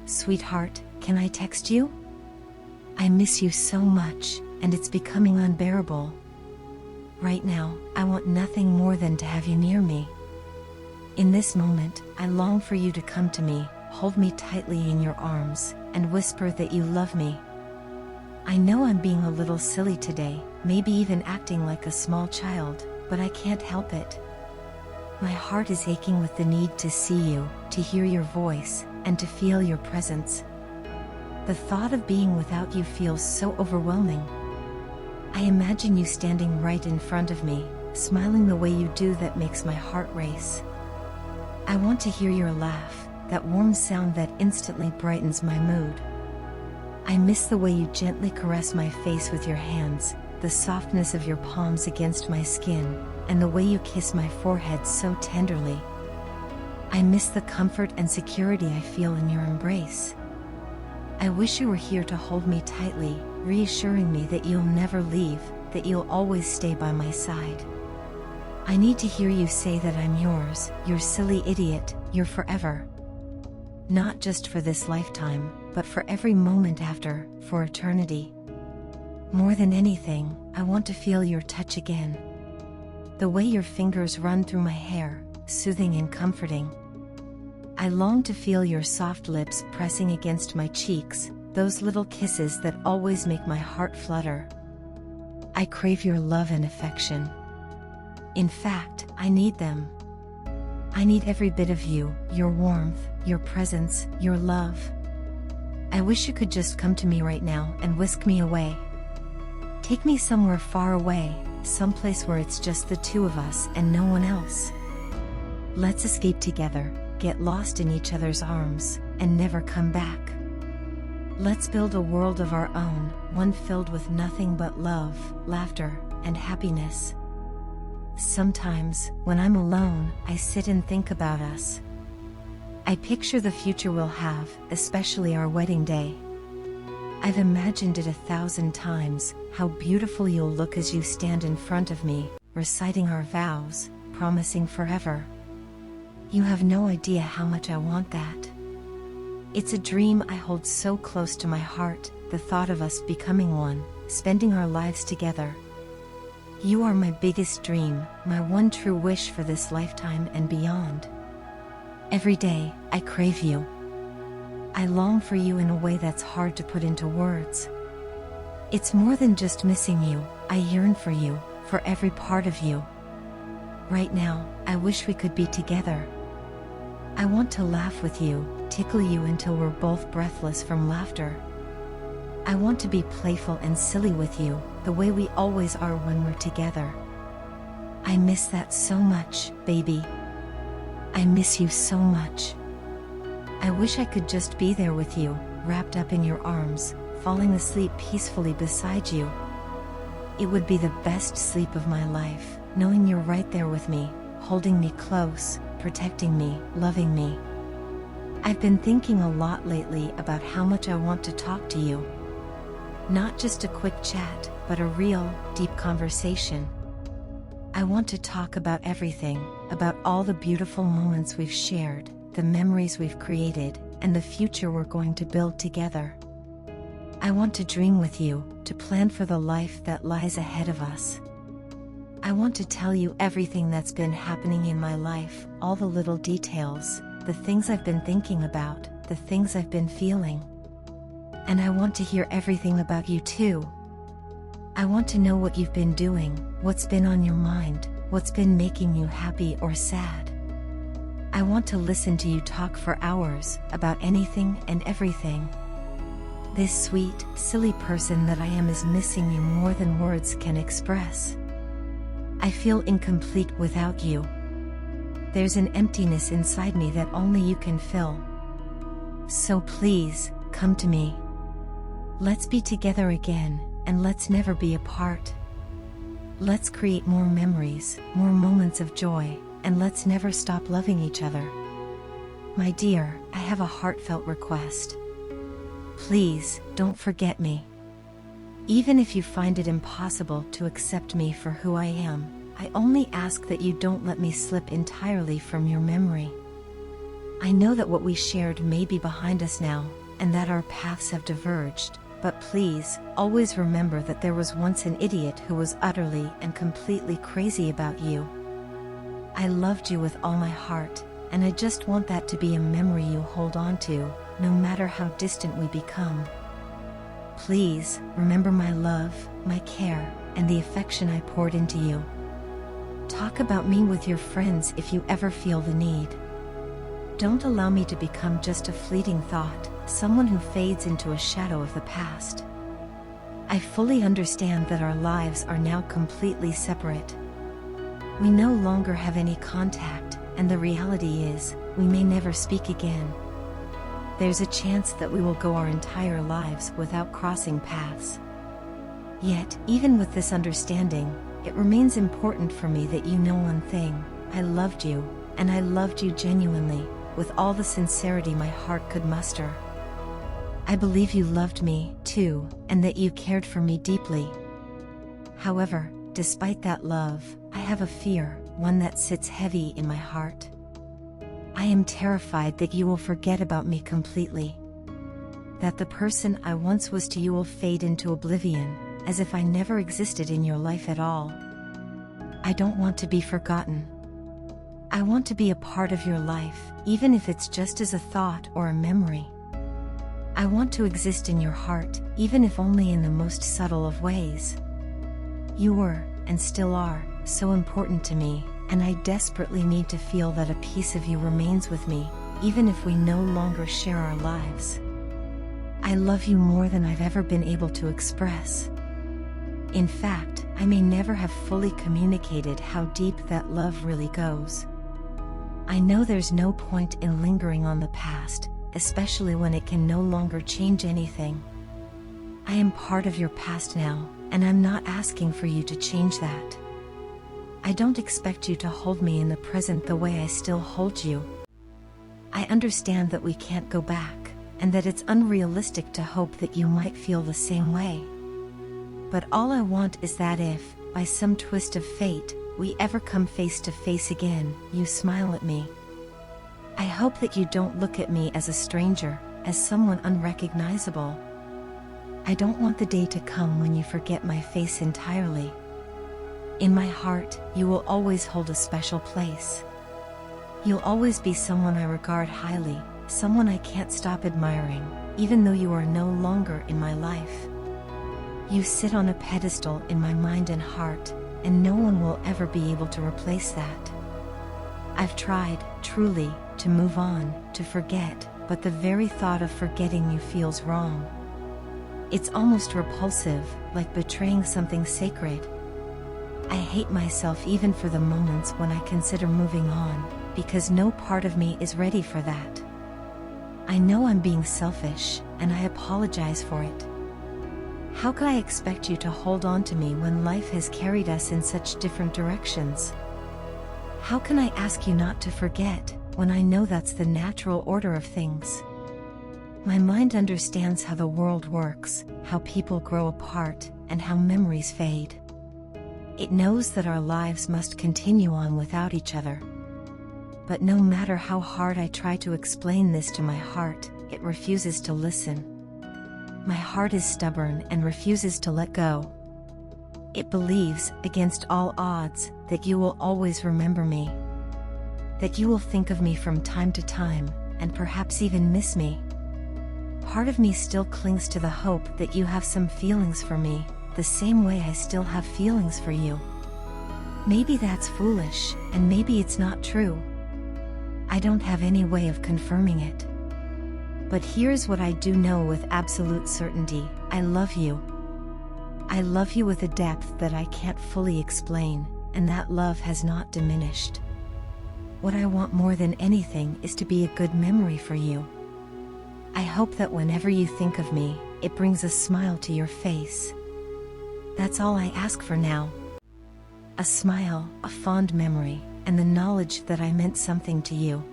Sweetheart, can I text you? I miss you so much, and it's becoming unbearable. Right now, I want nothing more than to have you near me. In this moment, I long for you to come to me, hold me tightly in your arms, and whisper that you love me. I know I'm being a little silly today, maybe even acting like a small child, but I can't help it. My heart is aching with the need to see you, to hear your voice, and to feel your presence. The thought of being without you feels so overwhelming. I imagine you standing right in front of me, smiling the way you do that makes my heart race. I want to hear your laugh, that warm sound that instantly brightens my mood. I miss the way you gently caress my face with your hands, the softness of your palms against my skin, and the way you kiss my forehead so tenderly. I miss the comfort and security I feel in your embrace. I wish you were here to hold me tightly, reassuring me that you'll never leave, that you'll always stay by my side. I need to hear you say that I'm yours, your silly idiot, your forever. Not just for this lifetime, but for every moment after, for eternity. More than anything, I want to feel your touch again. The way your fingers run through my hair, soothing and comforting. I long to feel your soft lips pressing against my cheeks, those little kisses that always make my heart flutter. I crave your love and affection. In fact, I need them. I need every bit of you, your warmth, your presence, your love. I wish you could just come to me right now and whisk me away. Take me somewhere far away, someplace where it's just the two of us and no one else. Let's escape together, get lost in each other's arms, and never come back. Let's build a world of our own, one filled with nothing but love, laughter, and happiness. Sometimes, when I'm alone, I sit and think about us. I picture the future we'll have, especially our wedding day. I've imagined it 1,000 times, how beautiful you'll look as you stand in front of me, reciting our vows, promising forever. You have no idea how much I want that. It's a dream I hold so close to my heart, the thought of us becoming one, spending our lives together. You are my biggest dream, my one true wish for this lifetime and beyond. Every day, I crave you. I long for you in a way that's hard to put into words. It's more than just missing you, I yearn for you, for every part of you. Right now, I wish we could be together. I want to laugh with you, tickle you until we're both breathless from laughter. I want to be playful and silly with you, the way we always are when we're together. I miss that so much, baby. I miss you so much. I wish I could just be there with you, wrapped up in your arms, falling asleep peacefully beside you. It would be the best sleep of my life, knowing you're right there with me, holding me close, protecting me, loving me. I've been thinking a lot lately about how much I want to talk to you. Not just a quick chat, but a real, deep conversation. I want to talk about everything, about all the beautiful moments we've shared, the memories we've created, and the future we're going to build together. I want to dream with you, to plan for the life that lies ahead of us. I want to tell you everything that's been happening in my life, all the little details, the things I've been thinking about, the things I've been feeling. And I want to hear everything about you too. I want to know what you've been doing, what's been on your mind, what's been making you happy or sad. I want to listen to you talk for hours, about anything and everything. This sweet, silly person that I am is missing you more than words can express. I feel incomplete without you. There's an emptiness inside me that only you can fill. So please, come to me. Let's be together again, and let's never be apart. Let's create more memories, more moments of joy, and let's never stop loving each other. My dear, I have a heartfelt request. Please, don't forget me. Even if you find it impossible to accept me for who I am, I only ask that you don't let me slip entirely from your memory. I know that what we shared may be behind us now, and that our paths have diverged, but please, always remember that there was once an idiot who was utterly and completely crazy about you. I loved you with all my heart, and I just want that to be a memory you hold on to, no matter how distant we become. Please, remember my love, my care, and the affection I poured into you. Talk about me with your friends if you ever feel the need. Don't allow me to become just a fleeting thought, someone who fades into a shadow of the past. I fully understand that our lives are now completely separate. We no longer have any contact, and the reality is, we may never speak again. There's a chance that we will go our entire lives without crossing paths. Yet, even with this understanding, it remains important for me that you know one thing: I loved you, and I loved you genuinely, with all the sincerity my heart could muster. I believe you loved me, too, and that you cared for me deeply. However, despite that love, I have a fear, one that sits heavy in my heart. I am terrified that you will forget about me completely. That the person I once was to you will fade into oblivion, as if I never existed in your life at all. I don't want to be forgotten. I want to be a part of your life, even if it's just as a thought or a memory. I want to exist in your heart, even if only in the most subtle of ways. You were, and still are, so important to me, and I desperately need to feel that a piece of you remains with me, even if we no longer share our lives. I love you more than I've ever been able to express. In fact, I may never have fully communicated how deep that love really goes. I know there's no point in lingering on the past, especially when it can no longer change anything. I am part of your past now, and I'm not asking for you to change that. I don't expect you to hold me in the present the way I still hold you. I understand that we can't go back, and that it's unrealistic to hope that you might feel the same way. But all I want is that if, by some twist of fate, we ever come face to face again, you smile at me. I hope that you don't look at me as a stranger, as someone unrecognizable. I don't want the day to come when you forget my face entirely. In my heart, you will always hold a special place. You'll always be someone I regard highly, someone I can't stop admiring, even though you are no longer in my life. You sit on a pedestal in my mind and heart, and no one will ever be able to replace that. I've tried, truly, to move on, to forget, but the very thought of forgetting you feels wrong. It's almost repulsive, like betraying something sacred. I hate myself even for the moments when I consider moving on, because no part of me is ready for that. I know I'm being selfish, and I apologize for it. How could I expect you to hold on to me when life has carried us in such different directions? How can I ask you not to forget, when I know that's the natural order of things? My mind understands how the world works, how people grow apart, and how memories fade. It knows that our lives must continue on without each other. But no matter how hard I try to explain this to my heart, it refuses to listen. My heart is stubborn and refuses to let go. It believes, against all odds, that you will always remember me. That you will think of me from time to time, and perhaps even miss me. Part of me still clings to the hope that you have some feelings for me, the same way I still have feelings for you. Maybe that's foolish, and maybe it's not true. I don't have any way of confirming it. But here's what I do know with absolute certainty: I love you. I love you with a depth that I can't fully explain, and that love has not diminished. What I want more than anything is to be a good memory for you. I hope that whenever you think of me, it brings a smile to your face. That's all I ask for now. A smile, a fond memory, and the knowledge that I meant something to you.